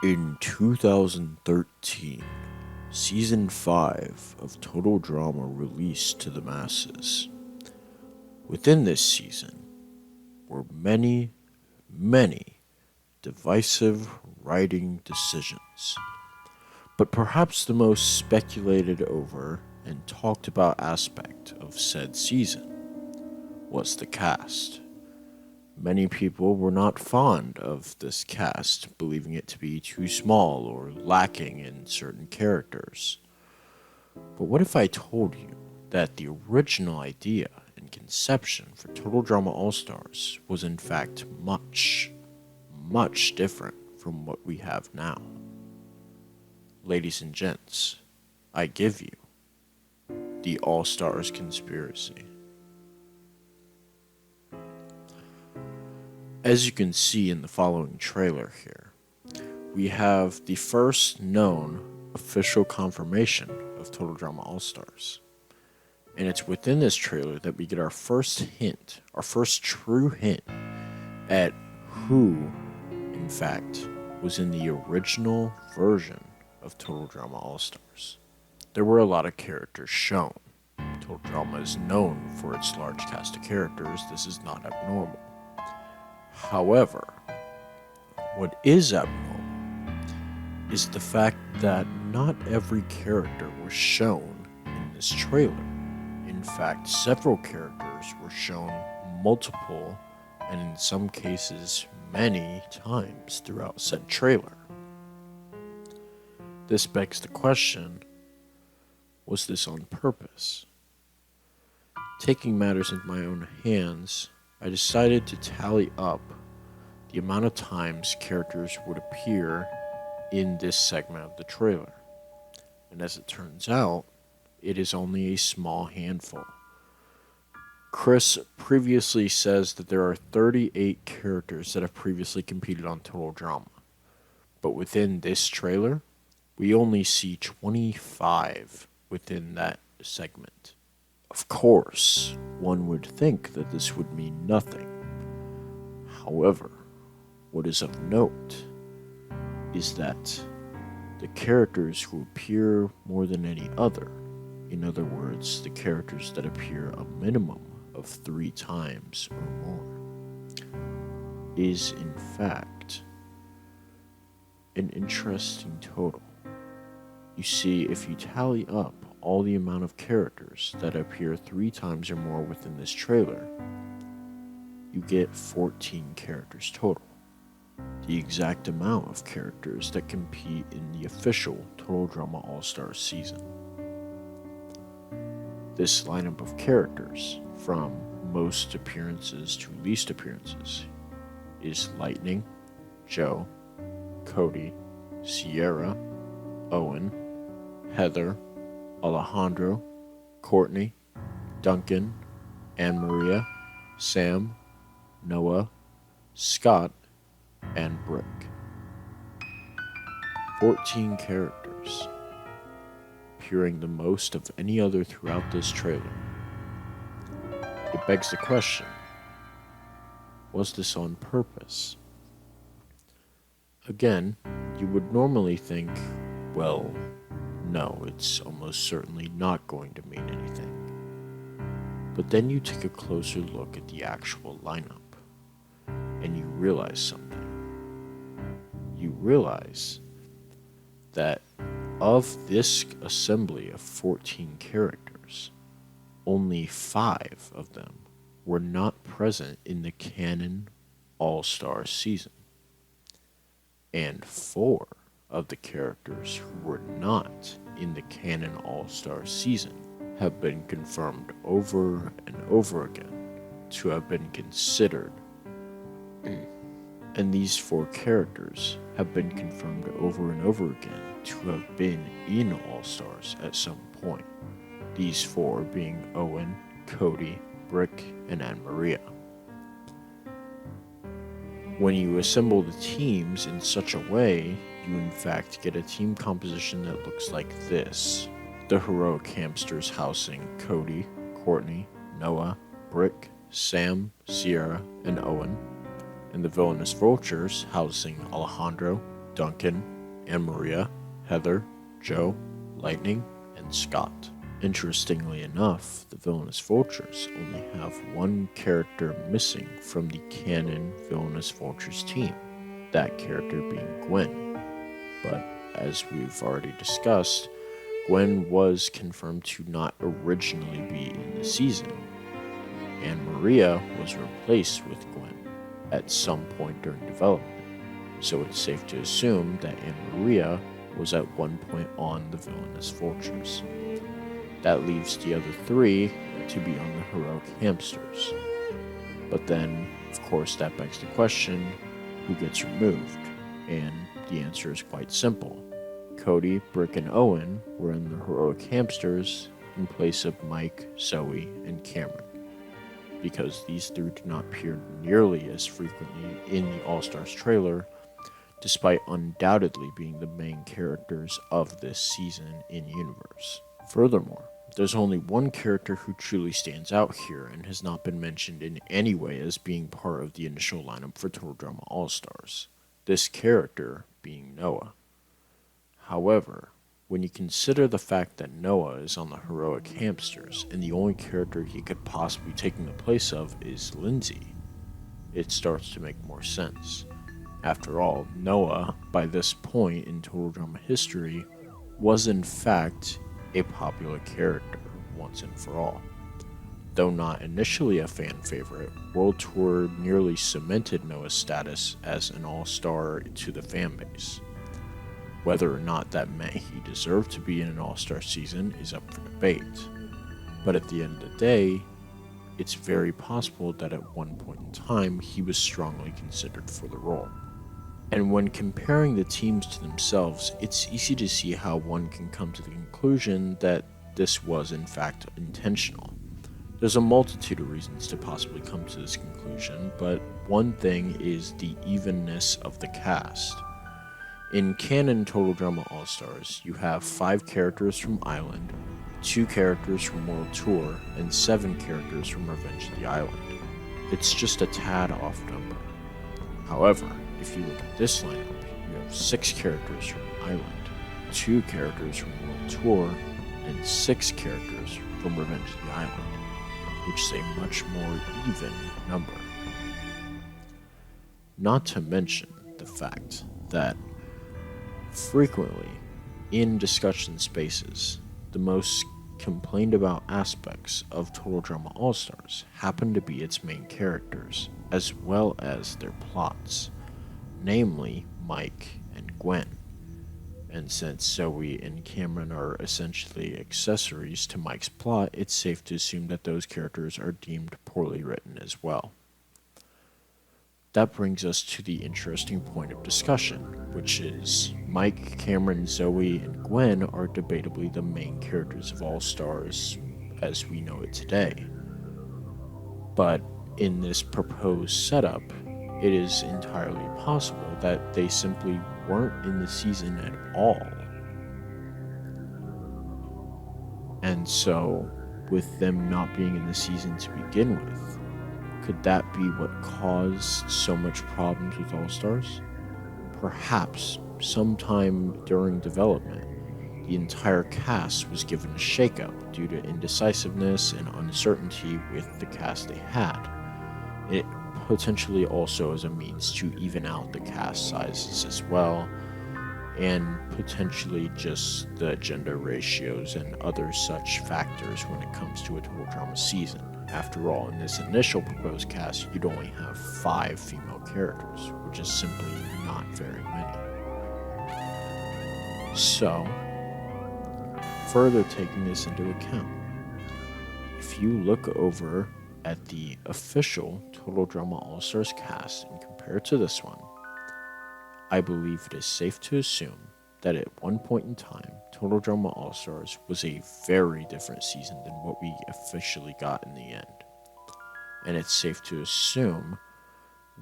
In 2013, Season 5 of Total Drama released to the masses. Within this season were many, many divisive writing decisions. But perhaps the most speculated over and talked about aspect of said season was the cast. Many people were not fond of this cast, believing it to be too small or lacking in certain characters. But what if I told you that the original idea and conception for Total Drama All Stars was in fact much, much different from what we have now? Ladies and gents, I give you the All Stars Conspiracy. As you can see in the following trailer here, we have the first known official confirmation of Total Drama All Stars. And it's within this trailer that we get our first hint, our first true hint at who, in fact, was in the original version of Total Drama All Stars. There were a lot of characters shown. Total Drama is known for its large cast of characters. This is not abnormal. However, what is abnormal is the fact that not every character was shown in this trailer. In fact, several characters were shown multiple, and in some cases, many times throughout said trailer. This begs the question, was this on purpose? Taking matters into my own hands, I decided to tally up the amount of times characters would appear in this segment of the trailer. And as it turns out, it is only a small handful. Chris previously says that there are 38 characters that have previously competed on Total Drama. But within this trailer, we only see 25 within that segment. Of course, one would think that this would mean nothing. However, what is of note is that the characters who appear more than any other, in other words, the characters that appear a minimum of 3 times or more, is in fact an interesting total. You see, if you tally up all the amount of characters that appear 3 times or more within this trailer, you get 14 characters total. The exact amount of characters that compete in the official Total Drama All-Stars season. This lineup of characters, from most appearances to least appearances, is Lightning, Joe, Cody, Sierra, Owen, Heather, Alejandro, Courtney, Duncan, Anne-Maria, Sam, Noah, Scott, and Brick. 14 characters, appearing the most of any other throughout this trailer. It begs the question, was this on purpose? Again, you would normally think, well, no, it's almost certainly not going to mean anything. But then you take a closer look at the actual lineup, and you realize something. You realize that of this assembly of 14 characters, only 5 of them were not present in the canon All-Star season, and 4 of the characters who were not in the canon All-Star season have been confirmed over and over again to have been considered. And these 4 characters have been confirmed over and over again to have been in All-Stars at some point. These 4 being Owen, Cody, Brick, and Anne-Maria. When you assemble the teams in such a way, you in fact get a team composition that looks like this. The Heroic Hamsters housing Cody, Courtney, Noah, Brick, Sam, Sierra, and Owen. And the Villainous Vultures housing Alejandro, Duncan, Anne-Maria, Heather, Joe, Lightning, and Scott. Interestingly enough, the Villainous Vultures only have one character missing from the canon Villainous Vultures team, that character being Gwen. But as we've already discussed, Gwen was confirmed to not originally be in the season. Anne-Maria was replaced with Gwen at some point during development, so it's safe to assume that Anne-Maria was at one point on the Villainous Vultures. That leaves the other three to be on the Heroic Hamsters. But then, of course, that begs the question, who gets removed? And the answer is quite simple. Cody, Brick, and Owen were in the Heroic Hamsters in place of Mike, Zoe, and Cameron, because these three do not appear nearly as frequently in the All-Stars trailer, despite undoubtedly being the main characters of this season in-universe. Furthermore, there's only one character who truly stands out here and has not been mentioned in any way as being part of the initial lineup for Total Drama All-Stars, this character being Noah. However, when you consider the fact that Noah is on the Heroic Hamsters and the only character he could possibly be taking the place of is Lindsay, it starts to make more sense. After all, Noah, by this point in Total Drama history, was in fact a popular character once and for all. Though not initially a fan favorite, World Tour nearly cemented Noah's status as an all-star to the fanbase. Whether or not that meant he deserved to be in an all-star season is up for debate, but at the end of the day, it's very possible that at one point in time he was strongly considered for the role. And when comparing the teams to themselves, it's easy to see how one can come to the conclusion that this was in fact intentional. There's a multitude of reasons to possibly come to this conclusion, but one thing is the evenness of the cast. In canon Total Drama All-Stars, you have 5 characters from Island, 2 characters from World Tour, and 7 characters from Revenge of the Island. It's just a tad off number. However, if you look at this lineup, you have 6 characters from Island, 2 characters from World Tour, and 6 characters from Revenge of the Island, which is a much more even number. Not to mention the fact that frequently in discussion spaces, the most complained about aspects of Total Drama All-Stars happen to be its main characters, as well as their plots, namely Mike and Gwen. And since Zoe and Cameron are essentially accessories to Mike's plot, it's safe to assume that those characters are deemed poorly written as well. That brings us to the interesting point of discussion, which is Mike, Cameron, Zoe, and Gwen are debatably the main characters of All-Stars as we know it today. But in this proposed setup, it is entirely possible that they simply weren't in the season at all. And so, with them not being in the season to begin with, could that be what caused so much problems with All-Stars? Perhaps sometime during development, the entire cast was given a shakeup due to indecisiveness and uncertainty with the cast they had. It potentially also as a means to even out the cast sizes as well, and potentially just the gender ratios and other such factors when it comes to a Total Drama season. After all, in this initial proposed cast, you'd only have 5 female characters, which is simply not very many. So, further taking this into account, if you look over at the official Total Drama All-Stars cast and compare it to this one, I believe it is safe to assume that at one point in time, Total Drama All-Stars was a very different season than what we officially got in the end. And it's safe to assume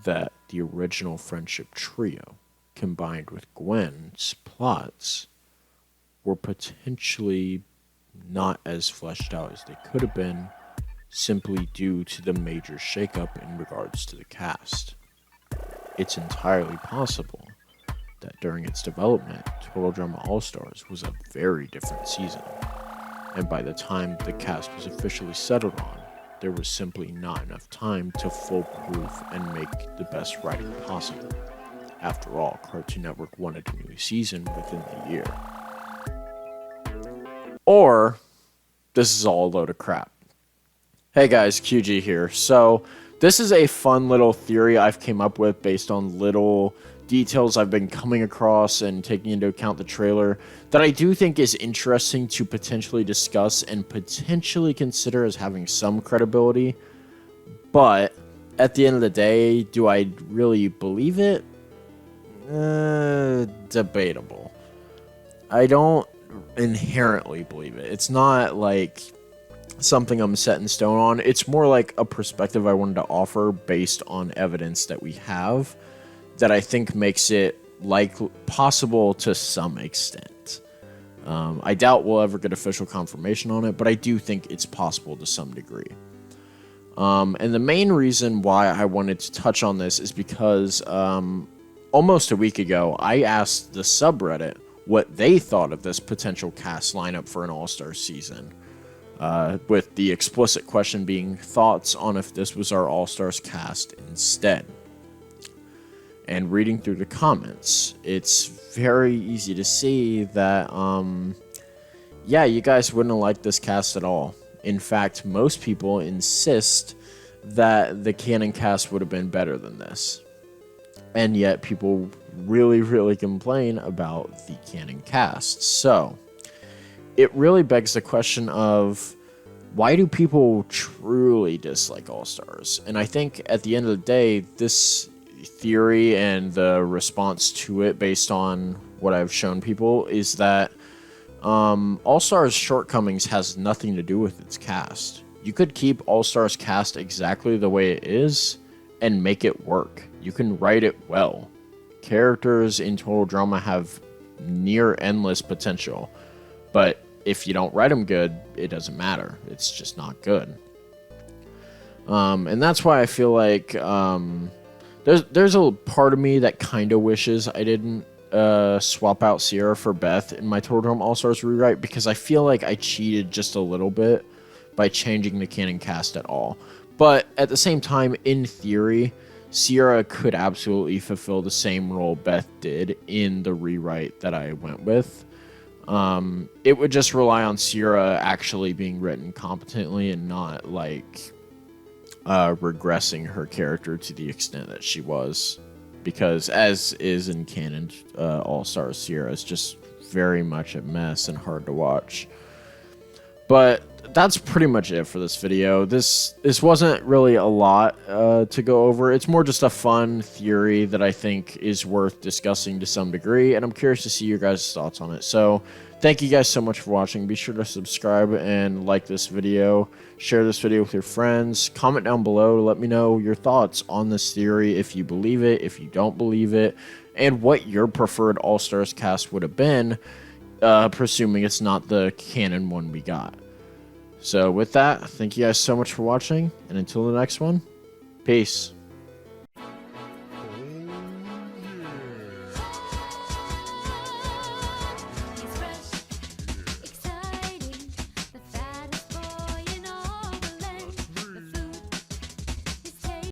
that the original friendship trio, combined with Gwen's plots, were potentially not as fleshed out as they could have been, simply due to the major shakeup in regards to the cast. It's entirely possible that during its development, Total Drama All-Stars was a very different season. And by the time the cast was officially settled on, there was simply not enough time to foolproof and make the best writing possible. After all, Cartoon Network wanted a new season within the year. Or, this is all a load of crap. Hey guys, QG here. So, this is a fun little theory I've came up with based on little details I've been coming across and taking into account the trailer that I do think is interesting to potentially discuss and potentially consider as having some credibility. But at the end of the day, do I really believe it? Debatable. I don't inherently believe it. It's not like something I'm set in stone on. It's more like a perspective I wanted to offer based on evidence that we have that I think makes it possible to some extent. I doubt we'll ever get official confirmation on it, but I do think it's possible to some degree. And the main reason why I wanted to touch on this is because almost a week ago, I asked the subreddit what they thought of this potential cast lineup for an All-Star season. With the explicit question being thoughts on if this was our All-Stars cast instead. And reading through the comments, it's very easy to see that, yeah, you guys wouldn't have liked this cast at all. In fact, most people insist that the canon cast would have been better than this. And yet people really, really complain about the canon cast. So, it really begs the question of, why do people truly dislike All-Stars? And I think at the end of the day, this theory and the response to it based on what I've shown people is that All-Stars shortcomings has nothing to do with its cast. You could keep All-Stars cast exactly the way it is and make it work. You can write it well. Characters in Total Drama have near endless potential, but if you don't write them good, it doesn't matter. It's just not good. And that's why I feel like there's a part of me that kind of wishes I didn't swap out Sierra for Beth in my Total Drama All-Stars rewrite, because I feel like I cheated just a little bit by changing the canon cast at all. But at the same time, in theory, Sierra could absolutely fulfill the same role Beth did in the rewrite that I went with. It would just rely on Sierra actually being written competently and not like regressing her character to the extent that she was, because as is in canon, All-Star Sierra is just very much a mess and hard to watch. But that's pretty much it for this video. This wasn't really a lot to go over. It's more just a fun theory that I think is worth discussing to some degree, and I'm curious to see your guys' thoughts on it. So thank you guys so much for watching. Be sure to subscribe and like this video. Share this video with your friends. Comment down below to let me know your thoughts on this theory, if you believe it, if you don't believe it, and what your preferred All-Stars cast would have been, presuming it's not the canon one we got. So with that, thank you guys so much for watching, and until the next one, peace.